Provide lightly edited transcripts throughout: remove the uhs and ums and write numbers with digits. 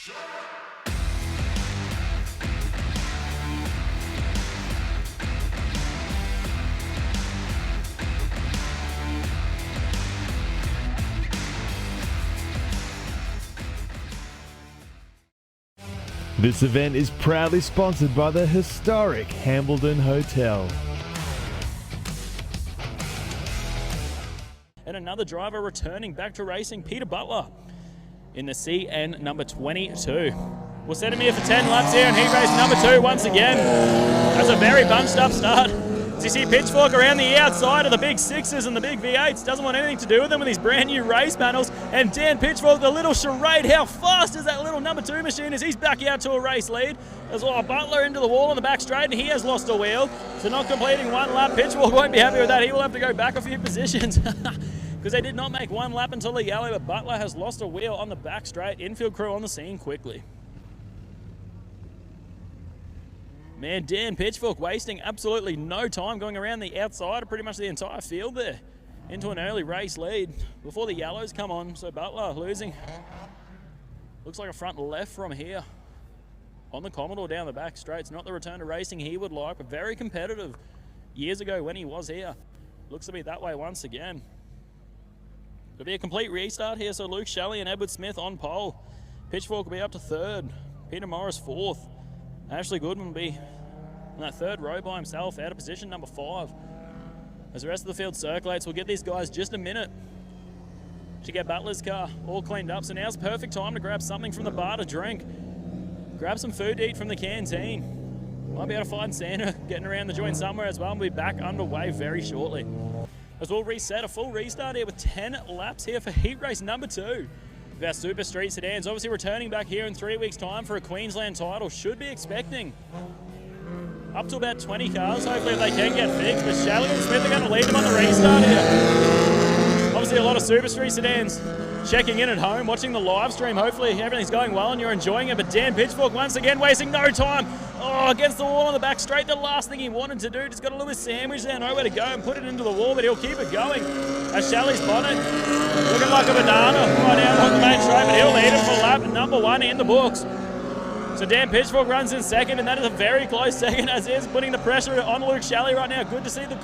This event is proudly sponsored by the historic Hambledon Hotel. And another driver returning back to racing, Peter Butler, in the CN number 22. We'll set him here for 10 laps here in heat race number 2 once again. That's a very bunched up start. As you see Pitchfork around the outside of the big 6s and the big V8s, doesn't want anything to do with them with these brand new race panels. And Dan Pitchfork, the little charade, how fast is that little number 2 machine as he's back out to a race lead. As well, Butler into the wall on the back straight, and he has lost a wheel. So not completing one lap. Pitchfork won't be happy with that. He will have to go back a few positions. Because they did not make one lap until the yellow, but Butler has lost a wheel on the back straight. Infield crew on the scene quickly. Man, Dan Pitchfork wasting absolutely no time going around the outside of pretty much the entire field there into an early race lead before the yellows come on. So Butler losing, looks like a front left from here on the Commodore down the back straight. It's not the return to racing he would like, but very competitive years ago when he was here. Looks to be that way once again. It'll be a complete restart here, so Luke Shelley and Edward Smith on pole. Pitchfork will be up to 3rd, Peter Morris 4th. Ashley Goodman will be on that 3rd row by himself, out of position number 5. As the rest of the field circulates, we'll give these guys just a minute to get Butler's car all cleaned up. So now's the perfect time to grab something from the bar to drink. Grab some food to eat from the canteen. Might be able to find Santa getting around the joint somewhere as well, and we'll be back underway very shortly. As we'll reset a full restart here with 10 laps here for heat race number 2. Our Super Street Sedans obviously returning back here in 3 weeks' time for a Queensland title. Should be expecting up to about 20 cars, hopefully, if they can get fixed. But Shelley and Smith are going to lead them on the restart here. Obviously, a lot of Super Street Sedans checking in at home, watching the live stream. Hopefully, everything's going well and you're enjoying it. But Dan Pitchfork once again wasting no time. Oh, against the wall on the back straight. The last thing he wanted to do. Just got a little bit sandwich there, nowhere to go, and put it into the wall, but he'll keep it going. As Shelley's bonnet looking like a banana right out on the main straight, but he'll lead him for lap number 1 in the books. So Dan Pitchfork runs in 2nd, and that is a very close 2nd, as is putting the pressure on Luke Shelley right now. Good to see the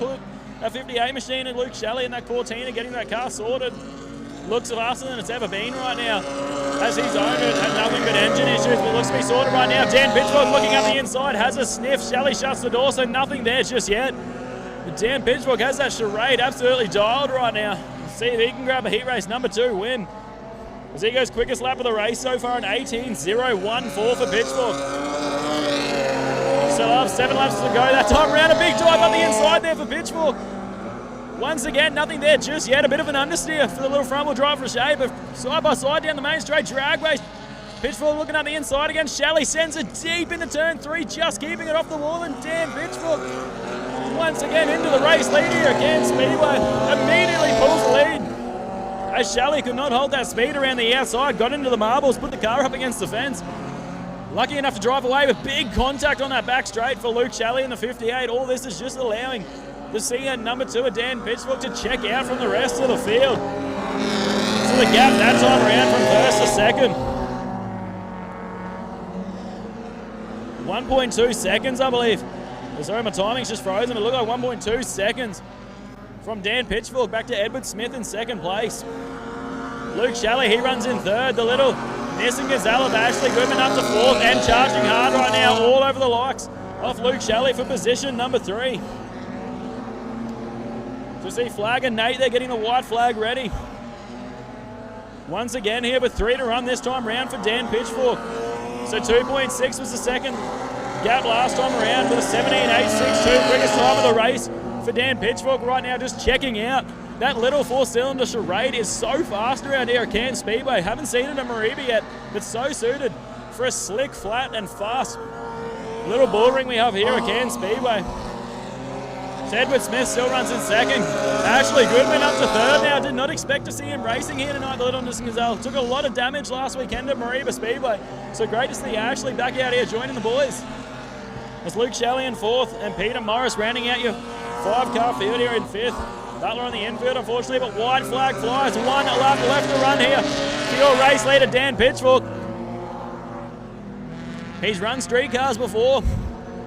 58 machine and Luke Shelley and that Cortina getting that car sorted. Looks faster than it's ever been right now. As he's owned it, had nothing but engine issues, but looks to be sorted right now. Dan Pitchfork looking up the inside, has a sniff. Shelley shuts the door, so nothing there just yet. But Dan Pitchfork has that charade absolutely dialed right now. See if he can grab a heat race number 2 win. As he goes quickest lap of the race so far, an 18.014 for Pitchfork. Still have 7 laps to go that time around. A big drive on the inside there for Pitchfork. Once again, nothing there just yet. A bit of an understeer for the little front-wheel drive for Shea, but side by side down the main straight drag race. Pitchfork looking up the inside again. Shelley sends it deep into turn 3, just keeping it off the wall, and Dan Pitchfork once again into the race lead here at Cairns Speedway. Immediately pulls the lead. As Shelley could not hold that speed around the outside, got into the marbles, put the car up against the fence. Lucky enough to drive away with big contact on that back straight for Luke Shelley in the 58. All this is just allowing the CN number 2 of Dan Pitchfork to check out from the rest of the field. So the gap that time around from 1st to 2nd. 1.2 seconds, I believe. Sorry, my timing's just frozen. It looked like 1.2 seconds from Dan Pitchfork back to Edward Smith in 2nd place. Luke Shelley, he runs in 3rd. The little Nissan Gazelle of Ashley Goodman up to 4th and charging hard right now all over the likes off Luke Shelley for position number 3. So see Flag and Nate, they're getting the white flag ready. Once again here with 3 to run this time round for Dan Pitchfork. So 2.6 was the second gap last time around with a 17.862 quickest time of the race for Dan Pitchfork right now, just checking out. That little 4-cylinder charade is so fast around here at Cairns Speedway. Haven't seen it at Mariba yet, but so suited for a slick, flat and fast little bull ring we have here at Cairns Speedway. Edward Smith still runs in 2nd. Ashley Goodman up to 3rd now. Did not expect to see him racing here tonight, the little Nissan Gazelle. Took a lot of damage last weekend at Mariba Speedway. So great to see Ashley back out here joining the boys. As Luke Shelley in 4th and Peter Morris rounding out your 5-car field here in 5th. Butler on the infield, unfortunately, but white flag flies. 1 lap left to run here. For your race leader, Dan Pitchfork. He's run street cars before.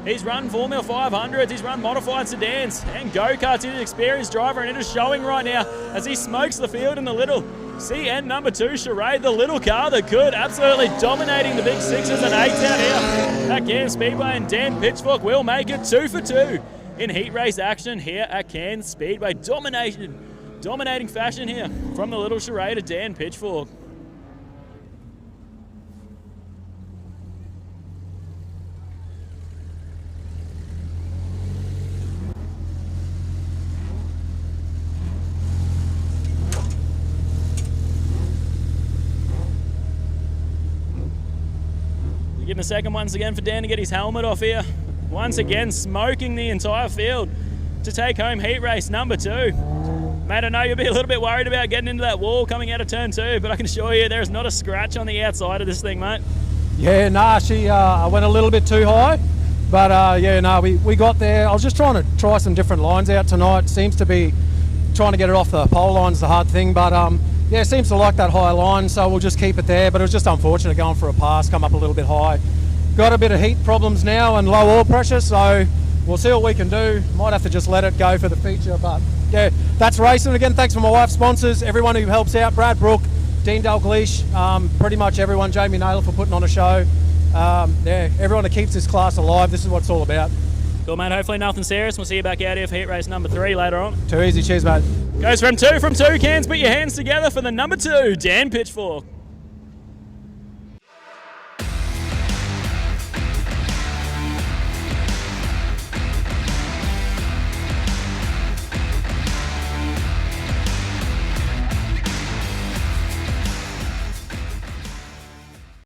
He's run Formula 500s, he's run modified sedans and go-karts. He's an experienced driver, and it is showing right now as he smokes the field in the little CN number 2 Charade, the little car that could, absolutely dominating the big 6s and 8s out here at Cairns Speedway. And Dan Pitchfork will make it 2 for 2 in heat race action here at Cairns Speedway. Dominating fashion here from the little Charade of Dan Pitchfork. Give him a second once again for Dan to get his helmet off here. Once again, smoking the entire field to take home heat race number 2. Mate, I know you'll be a little bit worried about getting into that wall coming out of turn 2, but I can assure you there is not a scratch on the outside of this thing, mate. Yeah, nah, I went a little bit too high, but yeah, no, we got there. I was just trying to try some different lines out tonight. Seems to be trying to get it off the pole line's the hard thing, but yeah, it seems to like that high line, so we'll just keep it there. But it was just unfortunate going for a pass, come up a little bit high. Got a bit of heat problems now and low oil pressure, so we'll see what we can do. Might have to just let it go for the feature, but yeah, that's racing. Again, thanks for my wife's sponsors, everyone who helps out, Brad Brook, Dean Dalgleish, pretty much everyone, Jamie Naylor for putting on a show. Yeah, everyone that keeps this class alive, this is what it's all about. Cool, mate. Hopefully nothing serious. We'll see you back out here for heat race number 3 later on. Too easy, cheers, mate. Goes from 2 Cairns. Put your hands together for the number 2, Dan Pitchfork.